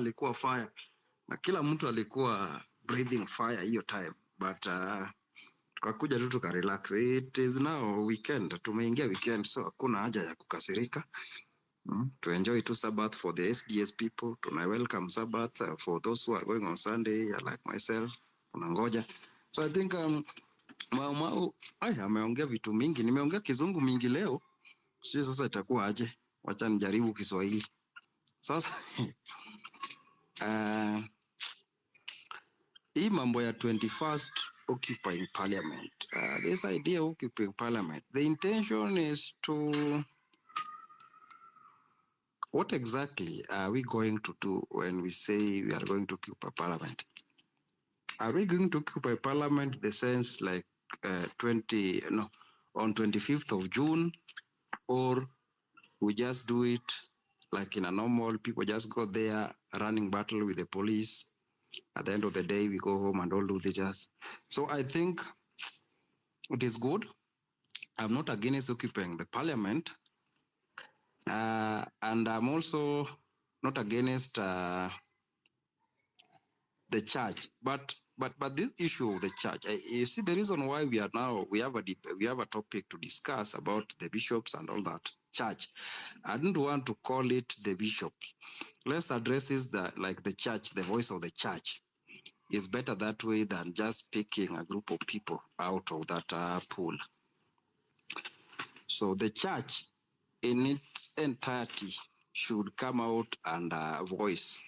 alikuwa fire. Na kila mtu alikuwa breathing fire hiyo time. But tukakuja tu tukarelax. It is now weekend. Tumeingia weekend, so hakuna haja ya kukasirika. To enjoy to Sabbath for the SDS people. Tuna welcome Sabbath for those who are going on Sunday, like myself. Unangoja. So I think ameongea vitu mingi. Nimeongea kizungu mingi leo. Sio sasa itakuwa aje. Wacha nijaribu Kiswahili. Sasa hii mambo ya 21st occupying parliament. This idea of occupying parliament, the intention is to, what exactly are we going to do when we say we are going to occupy parliament? Are we going to occupy parliament in the sense like on 25th of June, or we just do it like in a normal, people just go there running battle with the police. At the end of the day, we go home and all do the just. So I think it is good. I'm not against occupying the parliament. And I'm also not against the church. But this issue of the church, you see the reason why we have a topic to discuss about the bishops and all that church. I don't want to call it the bishops. Let's address is the church, the voice of the church. Is better that way than just picking a group of people out of that pool. So the church in its entirety should come out and voice,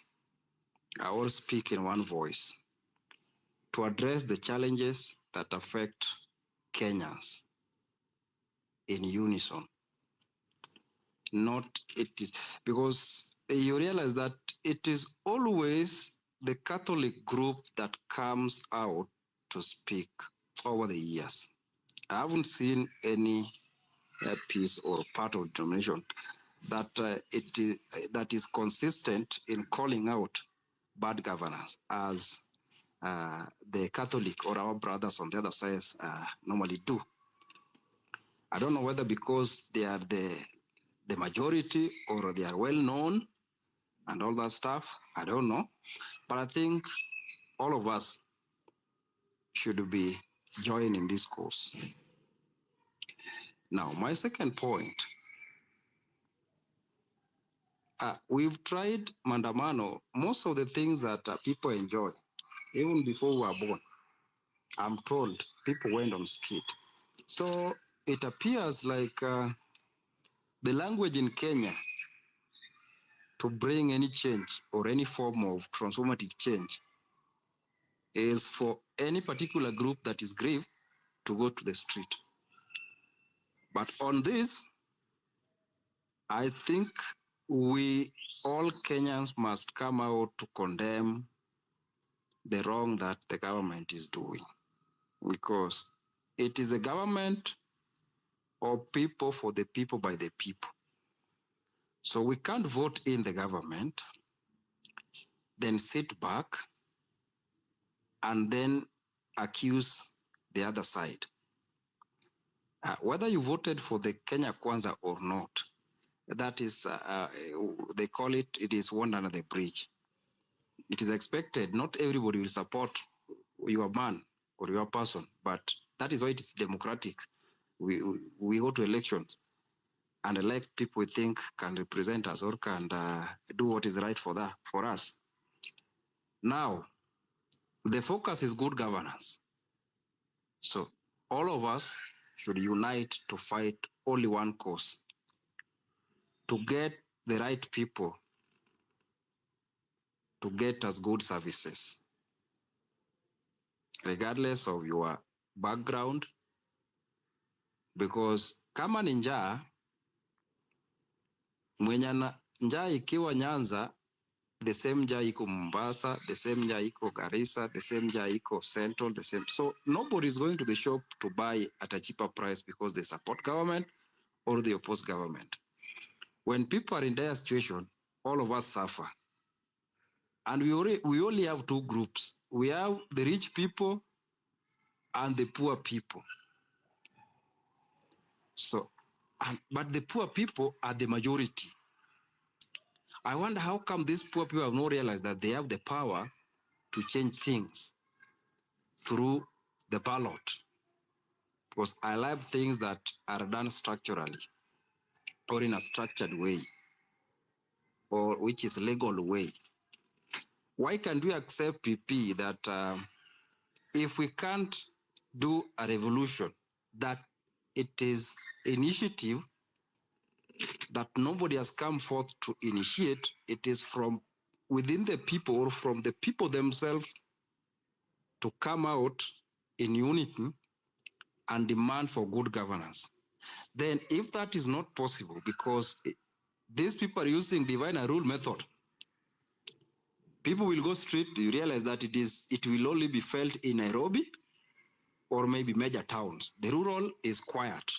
or speak in one voice to address the challenges that affect Kenyans in unison. Not it is, because you realize that it is always the Catholic group that comes out to speak over the years. I haven't seen any piece or part of the denomination that is consistent in calling out bad governance as the Catholic or our brothers on the other side normally do. I don't know whether because they are the majority or they are well known and all that stuff. I don't know. But I think all of us should be joining this cause. Now, my second point, we've tried Mandamano, most of the things that people enjoy, even before we were born, I'm told people went on street. So it appears like the language in Kenya to bring any change or any form of transformative change is for any particular group that is grieved to go to the street. But on this, I think we all Kenyans must come out to condemn the wrong that the government is doing, because it is a government of people, for the people, by the people. So we can't vote in the government, then sit back and then accuse the other side. Whether you voted for the Kenya Kwanza or not, that is, they call it, it is one under the bridge. It is expected, not everybody will support your man or your person, but that is why it is democratic. We go to elections and elect people we think can represent us or can do what is right for us. Now, the focus is good governance. So all of us should unite to fight only one cause, to get the right people to get us good services, regardless of your background. Because kama ni njaa, mwenye njaa ikiwa Nyanza, the same njaa iko Mombasa, the same njaa iko Garissa, the same njaa iko Central, the same. So nobody is going to the shop to buy at a cheaper price because they support government or they oppose government. When people are in dire situation, all of us suffer. And we only have two groups. We have the rich people and the poor people. So, but the poor people are the majority. I wonder how come these poor people have not realized that they have the power to change things through the ballot. Because I love things that are done structurally or in a structured way or which is legal way. Why can't we accept PP that if we can't do a revolution, that it is initiative that nobody has come forth to initiate, it is from within the people or from the people themselves to come out in unity and demand for good governance. Then if that is not possible, because these people are using divide and rule method, people will go straight, you realize that it will only be felt in Nairobi or maybe major towns. The rural is quiet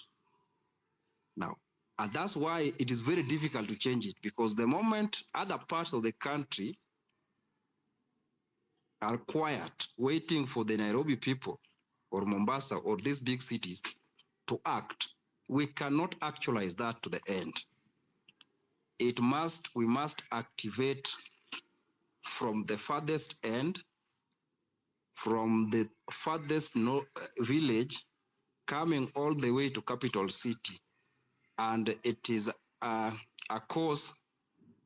now. And that's why it is very difficult to change it, because the moment other parts of the country are quiet, waiting for the Nairobi people or Mombasa or these big cities to act, we cannot actualize that to the end. We must activate from the farthest end, from the farthest village, coming all the way to capital city. And it is a cause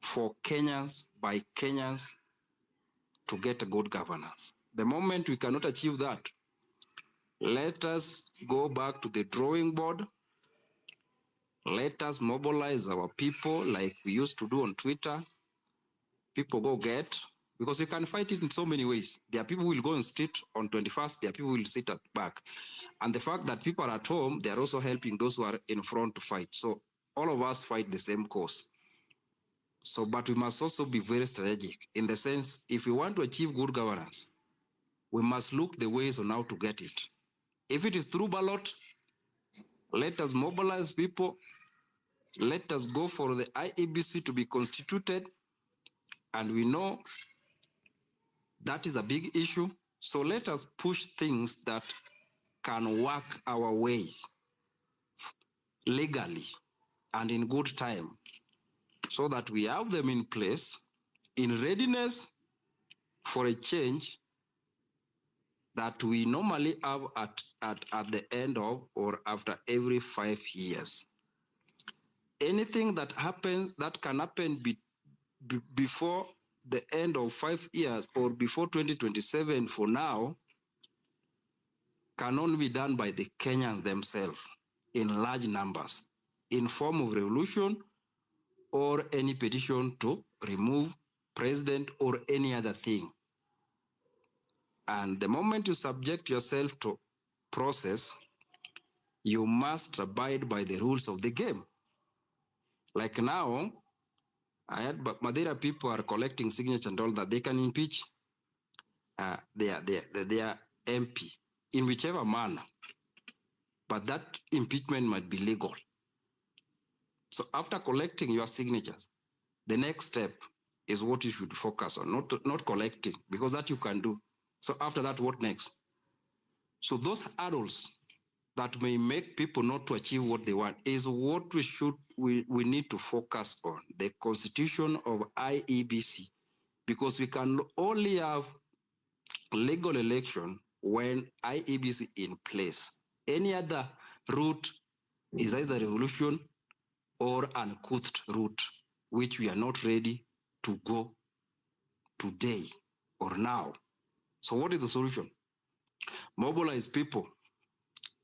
for Kenyans by Kenyans to get a good governance. The moment we cannot achieve that, let us go back to the drawing board. Let us mobilize our people like we used to do on Twitter. People go get, because you can fight it in so many ways. There are people who will go on street on 21st, there are people who will sit at back. And the fact that people are at home, they are also helping those who are in front to fight. So all of us fight the same cause. So, but we must also be very strategic in the sense, if we want to achieve good governance, we must look the ways on how to get it. If it is through ballot, let us mobilize people. Let us go for the IEBC to be constituted. And we know that is a big issue. So let us push things that can work our ways legally and in good time, so that we have them in place in readiness for a change that we normally have at the end of or after every 5 years. Anything that can happen before the end of 5 years or before 2027 for now can only be done by the Kenyans themselves in large numbers in form of revolution or any petition to remove president or any other thing. And the moment you subject yourself to process, you must abide by the rules of the game. Like now, I had Madeira people are collecting signatures and all that. They can impeach their MP in whichever manner. But that impeachment might be legal. So after collecting your signatures, the next step is what you should focus on, not collecting, because that you can do. So after that, what next? So those hurdles that may make people not to achieve what they want is what we need to focus on, the constitution of IEBC, because we can only have legal election when IEBC in place. Any other route is either revolution or uncouth route, which we are not ready to go today or now. So what is the solution? Mobilize people.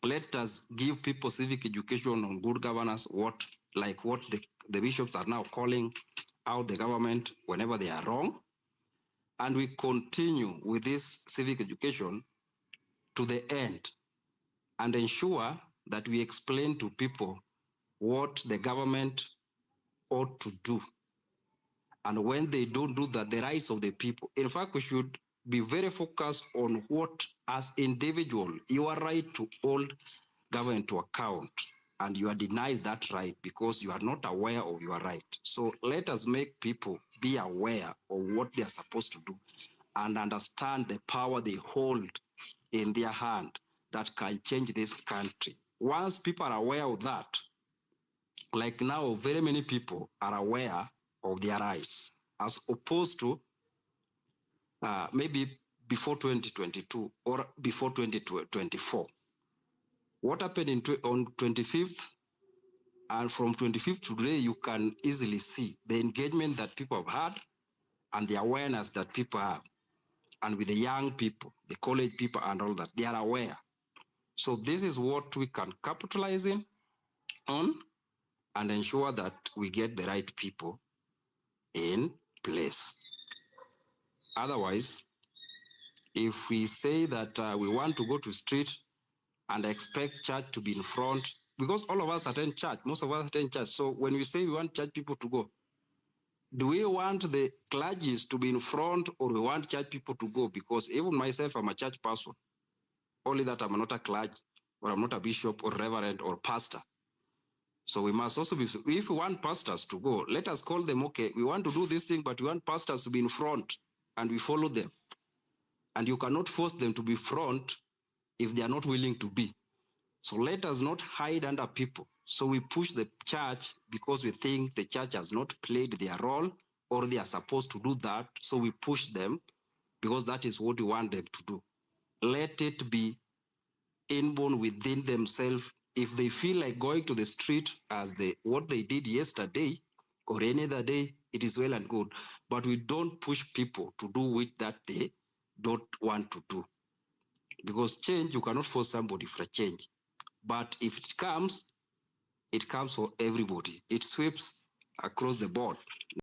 Let us give people civic education on good governance, what the bishops are now calling out the government whenever they are wrong. And we continue with this civic education to the end and ensure that we explain to people what the government ought to do. And when they don't do that, the rights of the people. In fact, we should be very focused on what, as individual, your right to hold government to account, and you are denied that right because you are not aware of your right. So let us make people be aware of what they are supposed to do and understand the power they hold in their hand that can change this country. Once people are aware of that, like now, very many people are aware of their rights, as opposed to maybe before 2022 or before 2024. What happened on 25th, and from 25th to today, you can easily see the engagement that people have had and the awareness that people have. And with the young people, the college people and all that, they are aware. So this is what we can capitalize on and ensure that we get the right people in place. Otherwise, if we say that we want to go to street and expect church to be in front, because all of us attend church, most of us attend church. So when we say we want church people to go, do we want the clergies to be in front, or we want church people to go? Because even myself, I'm a church person, only that I'm not a clergy, or I'm not a bishop or reverend or pastor. So we must also be, if we want pastors to go, let us call them, okay, we want to do this thing, but we want pastors to be in front, and we follow them. And you cannot force them to be front if they are not willing to be. So let us not hide under people. So we push the church because we think the church has not played their role, or they are supposed to do that. So we push them because that is what we want them to do. Let it be inborn within themselves. If they feel like going to the street as what they did yesterday or any other day, it is well and good. But we don't push people to do it that they don't want to do. Because change, you cannot force somebody for a change. But if it comes for everybody. It sweeps across the board.